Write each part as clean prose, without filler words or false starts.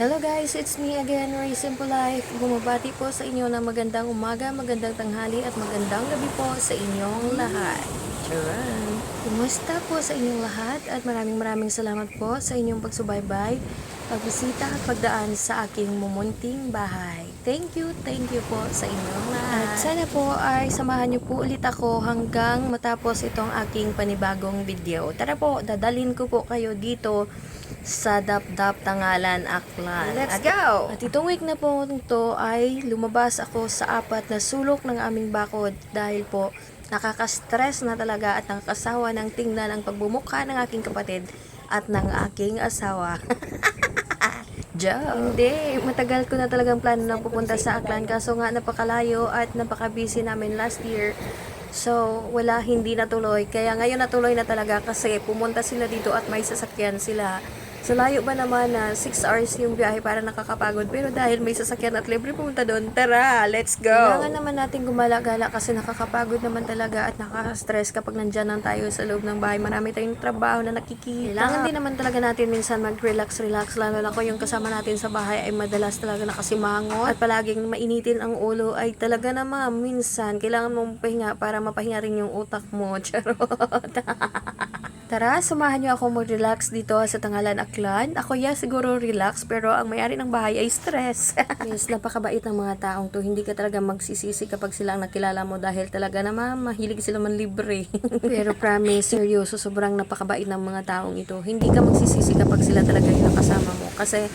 Hello guys, it's me again, Ray Simple Life. Bumabati po sa inyo ng magandang umaga, magandang tanghali at magandang gabi po sa inyong lahat. Charan! Kumusta po sa inyong lahat at maraming salamat po sa inyong pagsubaybay, pagbisita at pagdaan sa aking mumunting bahay. Thank you po sa inyong lahat. At sana po ay samahan niyo po ulit ako hanggang matapos itong aking panibagong video. Tara po, dadalhin ko po kayo dito sa Dap-Dap Tangalan, Aklan. Let's go! At itong week na po ito ay lumabas ako sa 4 na sulok ng aming bakod dahil po nakaka-stress na talaga at nakakasawa ng tingnan ang pagbumukha ng aking kapatid at ng aking asawa. Hindi, matagal ko na talagang plano na pupunta sa Aklan kaso nga napakalayo at napaka-busy namin last year. So, hindi natuloy. Kaya ngayon natuloy na talaga kasi pumunta sila dito at may sasakyan sila. So, layo ba naman na 6 hours yung biyahe para nakakapagod. Pero dahil may sasakyan at libre pumunta doon, tara, let's go! Kailangan naman natin gumala-gala kasi nakakapagod naman talaga at nakaka-stress kapag nandyan lang tayo sa loob ng bahay. Marami tayong trabaho na nakikita. Kailangan din naman talaga natin minsan mag-relax, lalo na ko yung kasama natin sa bahay ay madalas talaga nakasimangot at palaging mainitin ang ulo ay talaga naman minsan kailangan mong pahinga para mapahinga rin yung utak mo. Charot! Tara, samahan niyo ako mag-relax dito sa Tangalan, Aklan. Ako siguro relax, pero ang may-ari ng bahay ay stress. Yes, napakabait ng mga taong to. Hindi ka talaga magsisisi kapag sila ang nakilala mo dahil talaga naman mahilig sila man libre. Pero promise, seryoso, sobrang napakabait ng mga taong ito. Hindi ka magsisisi kapag sila talaga yung nakasama mo. Kasi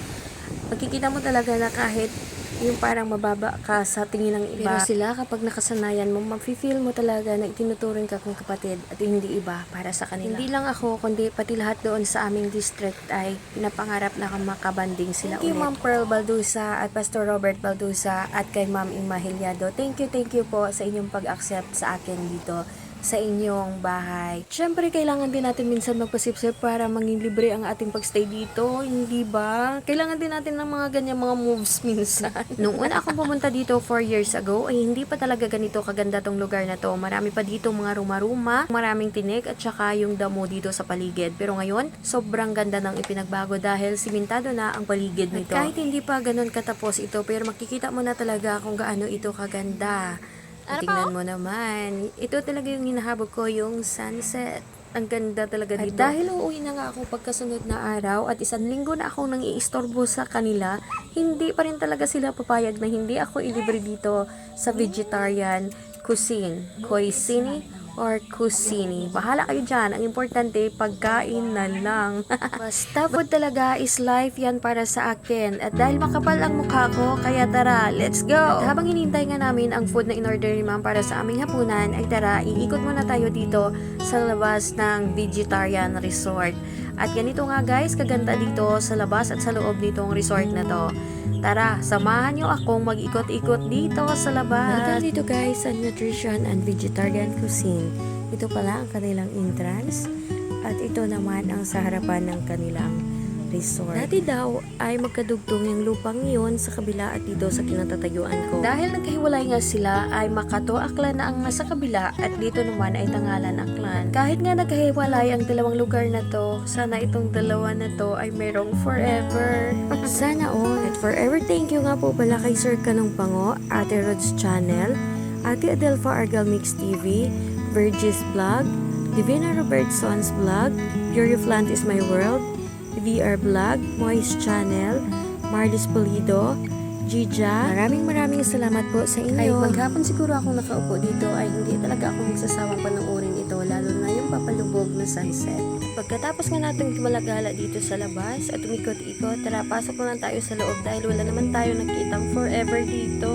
makikita mo talaga na kahit yung parang mababa ka sa tingin ng iba. Pero sila kapag nakasanayan mo, mag-feel mo talaga na itinuturing ka kong kapatid at hindi iba para sa kanila. Hindi lang ako, kundi pati lahat doon sa aming district ay pinapangarap na makabanding sila ulit. Thank you Ma'am Pearl Baldusa at Pastor Robert Baldusa at kay Ma'am Ima Hilyado. Thank you po sa inyong pag-accept sa akin dito sa inyong bahay. Siyempre, kailangan din natin minsan magpasipsip para maging libre ang ating pagstay dito, hindi ba? Kailangan din natin ng mga ganyan mga moves minsan. Nung una akong pumunta dito 4 years ago, ay hindi pa talaga ganito kaganda tong lugar na to. Marami pa dito mga ruma-ruma, maraming tinik at saka yung damo dito sa paligid. Pero ngayon, sobrang ganda ng ipinagbago dahil simentado na ang paligid nito. At kahit hindi pa ganun katapos ito, pero makikita mo na talaga kung gaano ito kaganda. Tingnan mo naman. Ito talaga yung hinahabog ko, yung sunset. Ang ganda talaga dito. At dahil uuwi na nga ako pagkasunod na araw at 1 linggo na akong nang iistorbo sa kanila, hindi pa rin talaga sila papayag na hindi ako ilibre dito sa vegetarian cuisine. Or kusini. Bahala kayo dyan. Ang importante, pagkain na lang. Basta food talaga is life yan para sa akin. At dahil makapal ang mukha ko, kaya tara, let's go! At habang hinintay nga namin ang food na in-order ni Ma'am para sa aming hapunan, ay tara, iikot muna tayo dito sa labas ng vegetarian resort. At ganito nga guys, kaganda dito sa labas at sa loob nitong resort na to. Tara, samahan nyo akong mag-ikot-ikot dito sa labas. Welcome dito guys sa Nutrition and Vegetarian Cuisine. Ito pala ang kanilang entrance. At ito naman ang sa harapan ng kanilang Resort. Dati daw ay magkadugtong yung lupang yun sa kabila at dito sa kinatatayuan ko. Dahil nagkahiwalay nga sila ay Makato Aklan na ang nasa kabila at dito naman ay Tangalan Aklan. Kahit nga nagkahiwalay ang dalawang lugar na to, sana itong dalawa na to ay merong forever. Sana all. At forever thank you nga po pala kay Sir Kanong Pango, Ate Rod's Channel, Ate Adelfa Argal Mix TV, Virgis Vlog, Divina Robertson's Vlog, Yuri Flant is My World, VR Vlog, Moise Channel, Marlis Polido, Gija. Maraming salamat po sa inyo. Kahit maghapon siguro akong nakaupo dito ay hindi talaga ako magsasawang panoorin ito, lalo na yung papalubog na sunset. Pagkatapos nga natin tumalagala dito sa labas at umikot-ikot, tara pasok na lang tayo sa loob dahil wala naman tayo nakitang forever dito.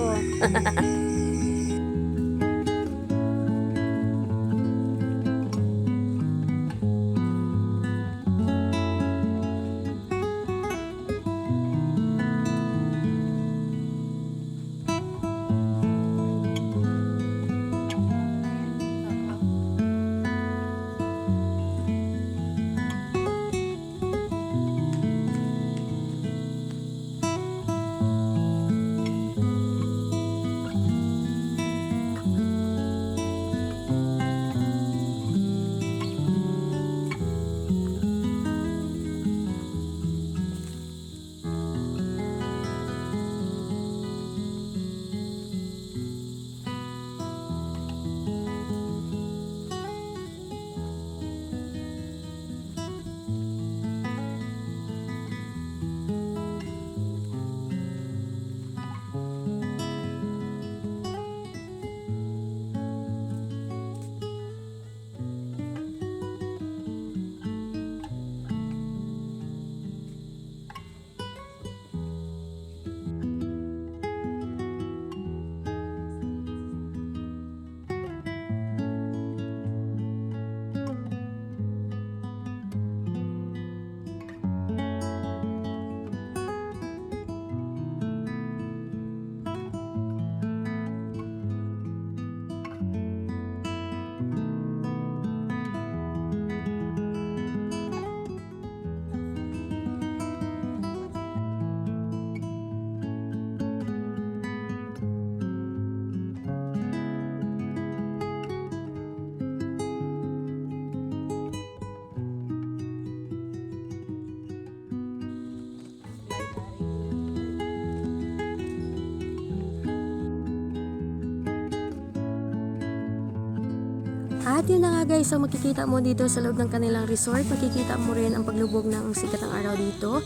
At yun na nga guys, ang makikita mo dito sa loob ng kanilang resort, makikita mo rin ang paglubog ng sikat ng araw dito.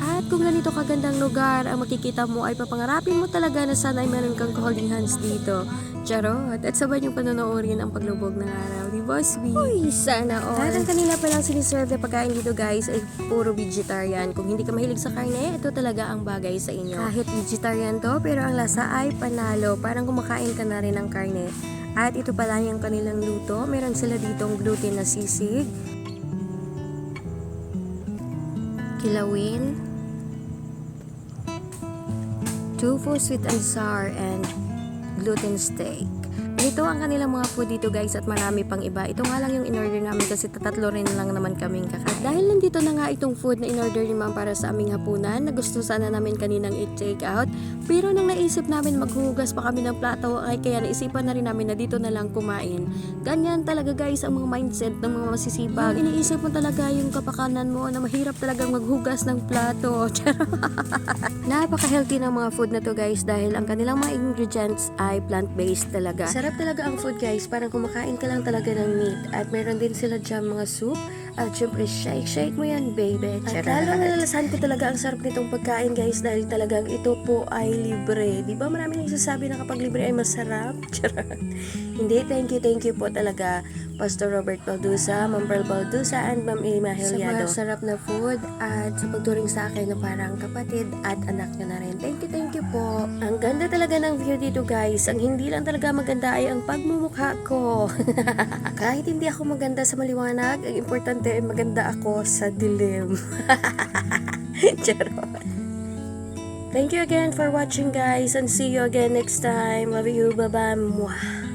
At kung ganito kagandang lugar, ang makikita mo ay papangarapin mo talaga na sana ay meron kang holding hands dito. Charot! At sabay yung panonoorin ang paglubog ng araw. Di ba, sweet? Uy, sana all! At ang kanila palang siniserve na pagkain dito guys ay puro vegetarian. Kung hindi ka mahilig sa karne, ito talaga ang bagay sa inyo. Kahit vegetarian to, pero ang lasa ay panalo. Parang kumakain ka na rin ng karne. At ito pala yung kanilang luto. Meron sila ditong gluten na sisig, kilawin, tofu sweet and sour, and gluten steak. Ito ang kanilang mga food dito guys at marami pang iba. Ito nga lang yung in-order namin kasi tatatlo rin lang naman kaming kakain. At dahil nandito na nga itong food na in-order ni ma'am para sa aming hapunan, na gusto sana namin kaninang i-take out. Pero nang naisip namin maghuhugas pa kami ng plato ay kaya naisipan na rin namin na dito na lang kumain. Ganyan talaga guys ang mga mindset ng mga masisipag. Iniisip mo talaga yung kapakanan mo na mahirap talagang maghugas ng plato. Napaka-healthy ng mga food na to guys dahil ang kanilang mga ingredients ay plant-based talaga. Sarap talaga ang food guys, parang kumakain ka lang talaga ng meat. At meron din sila dyan mga soup. At syempre, shake mo yan, baby. At lalo nalalasan ko talaga ang sarap nitong pagkain, guys, dahil talagang ito po ay libre. Di ba marami nagsasabi na kapag libre ay masarap? Charot. Hindi, thank you po talaga, Pastor Robert Baldusa, Ma'am Pearl Baldusa, and Ma'am Irma Hilyado. Sa masarap na food at sa pagturing sa akin na parang kapatid at anak niya na rin. Thank you po. Ang ganda talaga ng view dito, guys. Ang hindi lang talaga maganda ay ang pagmumukha ko. Kahit hindi ako maganda sa maliwanag, ang importante ay maganda ako sa dilim. Charot. Thank you again for watching guys and see you again next time. Love you. Bye-bye. Mwah.